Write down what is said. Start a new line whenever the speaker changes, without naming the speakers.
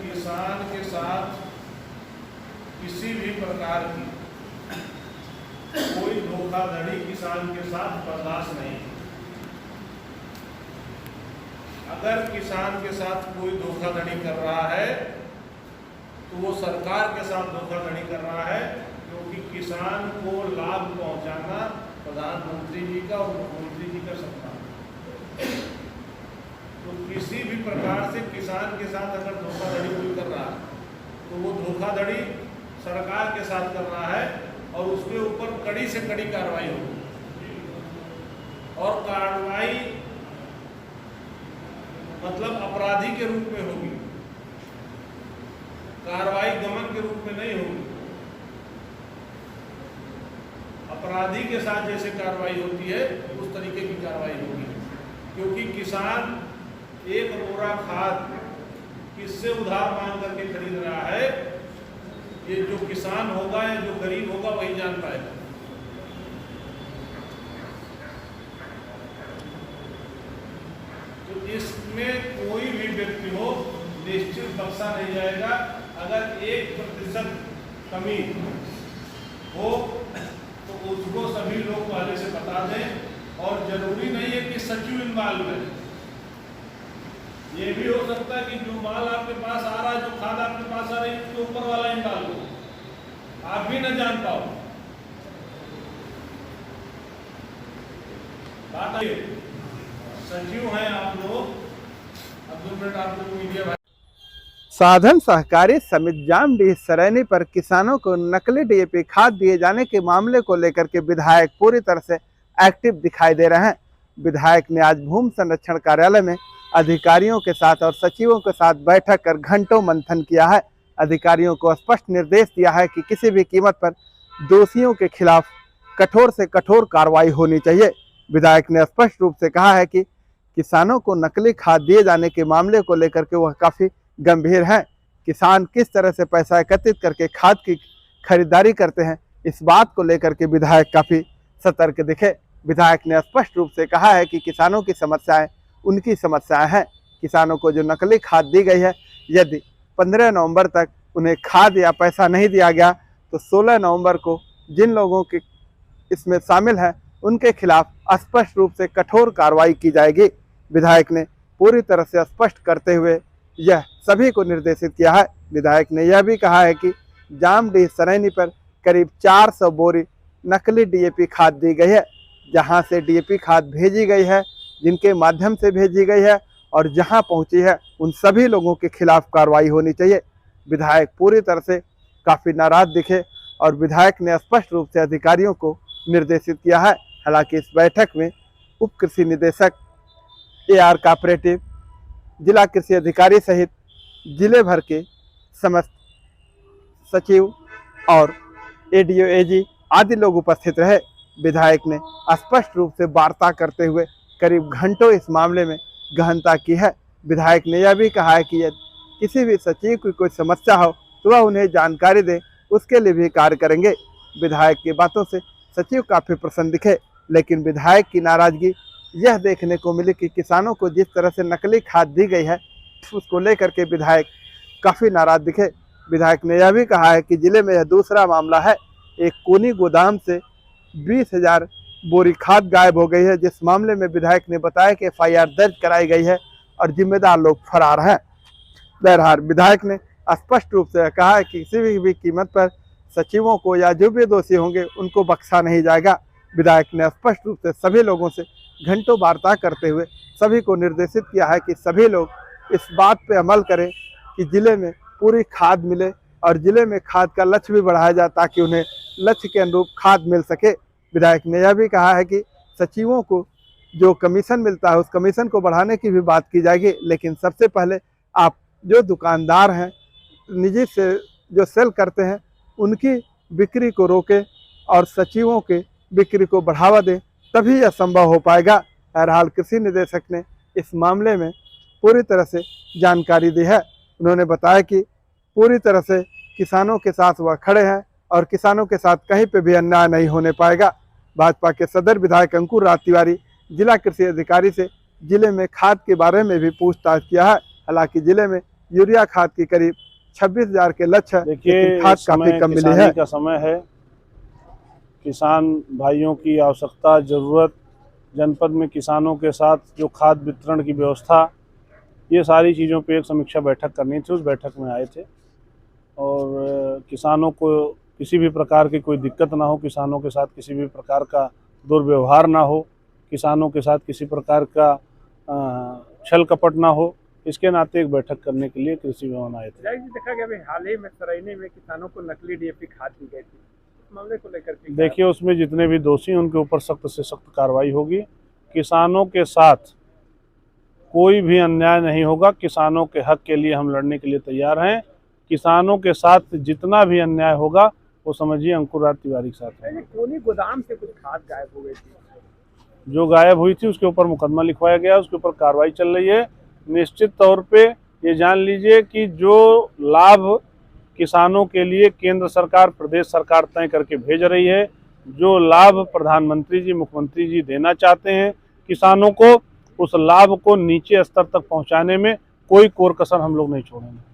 किसान के साथ किसी भी प्रकार की कोई धोखाधड़ी किसान के साथ बर्दाश्त नहीं। अगर किसान के साथ कोई धोखाधड़ी कर रहा है तो वो सरकार के साथ धोखाधड़ी कर रहा है, क्योंकि किसान को लाभ पहुंचाना प्रधानमंत्री जी का और मुख्यमंत्री जी का सपना है। तो किसी भी प्रकार से किसान के साथ अगर धोखाधड़ी कोई कर रहा है तो वो धोखाधड़ी सरकार के साथ कर रहा है और उसके ऊपर कड़ी से कड़ी कार्रवाई होगी। और कार्रवाई मतलब अपराधी के रूप में होगी, कार्रवाई गमन के रूप में नहीं होगी। अपराधी के साथ जैसे कार्रवाई होती है उस तरीके की कार्रवाई होगी, क्योंकि किसान एक बोरा खाद किससे उधार मांग करके खरीद रहा है, ये जो किसान होगा या जो गरीब होगा वही जान पाएगा। तो इसमें कोई भी व्यक्ति हो निश्चित बख्शा नहीं जाएगा। अगर 1% कमी हो तो उसको सभी लोग पहले से बता दें। और जरूरी नहीं है कि सचिव इन्वॉल्व है, ये भी हो सकता है कि जो माल आपके पास आ रहा है, जो खाद आपके पास आ रही है, उसके ऊपर वाला इन्वॉल्व हो, आप भी न जान पाओ। बात है सचिव हैं आप लोग। अब 2 मिनट आप लोग मीडिया भाई।
साधन सहकारी समिति जामडीह सरैनी पर किसानों को नकली डीएपी खाद दिए जाने के मामले को लेकर के विधायक पूरी तरह से एक्टिव दिखाई दे रहे हैं। विधायक ने आज भूमि संरक्षण कार्यालय में अधिकारियों के साथ और सचिवों के साथ बैठक कर घंटों मंथन किया है। अधिकारियों को स्पष्ट निर्देश दिया है कि किसी भी कीमत पर दोषियों के खिलाफ कठोर से कठोर कार्रवाई होनी चाहिए। विधायक ने स्पष्ट रूप से कहा है कि किसानों को नकली खाद दिए जाने के मामले को लेकर के वह काफ़ी गंभीर है। किसान किस तरह से पैसा एकत्रित करके खाद की खरीदारी करते हैं, इस बात को लेकर के विधायक काफ़ी सतर्क दिखे। विधायक ने स्पष्ट रूप से कहा है कि किसानों की समस्याएं उनकी समस्याएं हैं। किसानों को जो नकली खाद दी गई है, यदि 15 नवंबर तक उन्हें खाद या पैसा नहीं दिया गया तो 16 नवंबर को जिन लोगों के इसमें शामिल हैं उनके खिलाफ स्पष्ट रूप से कठोर कार्रवाई की जाएगी। विधायक ने पूरी तरह से स्पष्ट करते हुए यह सभी को निर्देशित किया है। विधायक ने यह भी कहा है कि जामडीह सरैनी पर करीब 400 बोरी नकली डीएपी खाद दी गई है। जहां से डीएपी खाद भेजी गई है, जिनके माध्यम से भेजी गई है और जहां पहुंची है, उन सभी लोगों के खिलाफ कार्रवाई होनी चाहिए। विधायक पूरी तरह से काफ़ी नाराज दिखे और विधायक ने स्पष्ट रूप से अधिकारियों को निर्देशित किया है। हालांकि इस बैठक में उप कृषि निदेशक, AR कोऑपरेटिव, जिला कृषि अधिकारी सहित जिले भर के समस्त सचिव और ADO, AG आदि लोग उपस्थित रहे। विधायक ने स्पष्ट रूप से वार्ता करते हुए करीब घंटों इस मामले में गहनता की है। विधायक ने यह भी कहा है कि यदि किसी भी सचिव की कोई समस्या हो तो वह उन्हें जानकारी दे, उसके लिए भी कार्य करेंगे। विधायक की बातों से सचिव काफ़ी प्रसन्न दिखे, लेकिन विधायक की नाराजगी यह देखने को मिली कि किसानों को जिस तरह से नकली खाद दी गई है उसको लेकर के विधायक काफ़ी नाराज दिखे। विधायक ने यह भी कहा है कि जिले में यह दूसरा मामला है। एक कोनी गोदाम से 20,000 बोरी खाद गायब हो गई है, जिस मामले में विधायक ने बताया कि FIR दर्ज कराई गई है और जिम्मेदार लोग फरार हैं। बहरहाल विधायक ने स्पष्ट रूप से कहा है कि किसी भी कीमत पर सचिवों को या जो भी दोषी होंगे उनको बख्शा नहीं जाएगा। विधायक ने स्पष्ट रूप से सभी लोगों से घंटों वार्ता करते हुए सभी को निर्देशित किया है कि सभी लोग इस बात पे अमल करें कि जिले में पूरी खाद मिले और जिले में खाद का लक्ष्य भी बढ़ाया जाए ताकि उन्हें लक्ष्य के अनुरूप खाद मिल सके। विधायक ने यह भी कहा है कि सचिवों को जो कमीशन मिलता है उस कमीशन को बढ़ाने की भी बात की जाएगी, लेकिन सबसे पहले आप जो दुकानदार हैं, निजी से जो सेल करते हैं, उनकी बिक्री को रोकें और सचिवों के बिक्री को बढ़ावा दें, तभी यह संभव हो पाएगा। बहरहाल कृषि निदेशक ने इस मामले में पूरी तरह से जानकारी दी है। उन्होंने बताया कि पूरी तरह से किसानों के साथ वह खड़े हैं और किसानों के साथ कहीं पे भी अन्याय नहीं होने पाएगा। भाजपा के सदर विधायक अंकुर राज तिवारी जिला कृषि अधिकारी से जिले में खाद के बारे में भी पूछताछ किया है। हालांकि जिले में यूरिया खाद की करीब 26,000 के लक्ष्य,
देखिए,
लेकिन खाद काफी कम मिली है।
किसानी का समय है, किसान भाइयों की आवश्यकता ज़रूरत, जनपद में किसानों के साथ जो खाद वितरण की व्यवस्था, ये सारी चीज़ों पे एक समीक्षा बैठक करनी थी। उस बैठक में आए थे और किसानों को किसी भी प्रकार की कोई दिक्कत ना हो, किसानों के साथ किसी भी प्रकार का दुर्व्यवहार ना हो, किसानों के साथ किसी प्रकार का छल कपट ना हो, इसके नाते एक बैठक करने के लिए कृषि भवन आए थे।
देखा गया अभी हाल ही में सरैनी में किसानों को नकली डीएपी खाद दी गई थी, इस मामले को लेकर के
देखिए, उसमें जितने भी दोषी हैं उनके ऊपर सख्त से सख्त कार्रवाई होगी। किसानों के साथ कोई भी अन्याय नहीं होगा। किसानों के हक के लिए हम लड़ने के लिए तैयार हैं। किसानों के साथ जितना भी अन्याय होगा वो समझिए अंकुर राज तिवारी के साथ है।
कोनी गोदाम से कुछ खाद गायब हो गई थी,
जो गायब हुई थी उसके ऊपर मुकदमा लिखवाया गया, उसके ऊपर कार्रवाई चल रही है। निश्चित तौर पे ये जान लीजिए कि जो लाभ किसानों के लिए केंद्र सरकार, प्रदेश सरकार तय करके भेज रही है, जो लाभ प्रधानमंत्री जी, मुख्यमंत्री जी देना चाहते हैं किसानों को, उस लाभ को नीचे स्तर तक पहुंचाने में कोई कोर कसर हम लोग नहीं छोड़ेंगे।